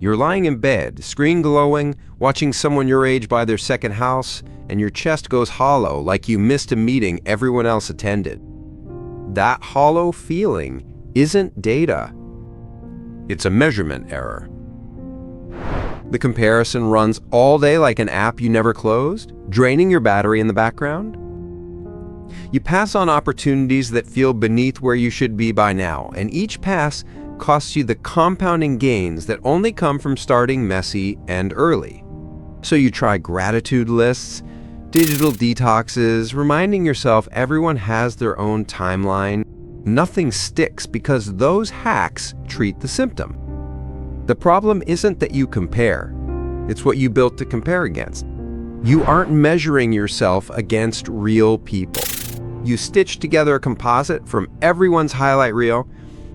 You're lying in bed, screen glowing, watching someone your age buy their second house, and your chest goes hollow like you missed a meeting everyone else attended. That hollow feeling isn't data. It's a measurement error. The comparison runs all day like an app you never closed, draining your battery in the background. You pass on opportunities that feel beneath where you should be by now, and each pass costs you the compounding gains that only come from starting messy and early. So you try gratitude lists, digital detoxes, reminding yourself everyone has their own timeline. Nothing sticks because those hacks treat the symptom. The problem isn't that you compare, it's what you built to compare against. You aren't measuring yourself against real people. You stitch together a composite from everyone's highlight reel,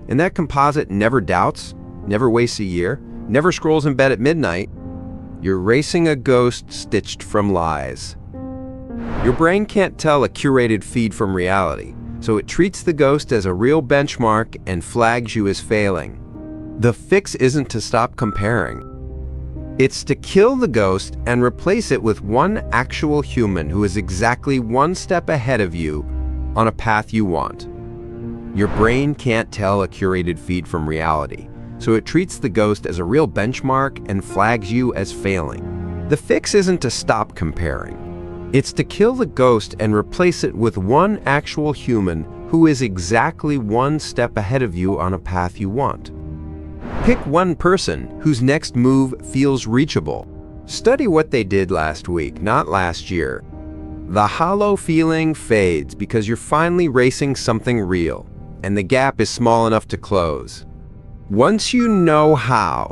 and that composite never doubts, never wastes a year, never scrolls in bed at midnight. You're racing a ghost stitched from lies. Your brain can't tell a curated feed from reality, so it treats the ghost as a real benchmark and flags you as failing. The fix isn't to stop comparing. It's to kill the ghost and replace it with one actual human who is exactly one step ahead of you on a path you want. Your brain can't tell a curated feed from reality, so it treats the ghost as a real benchmark and flags you as failing. The fix isn't to stop comparing. It's to kill the ghost and replace it with one actual human who is exactly one step ahead of you on a path you want. Pick one person whose next move feels reachable. Study what they did last week, not last year. The hollow feeling fades because you're finally racing something real, and the gap is small enough to close. Once you know how,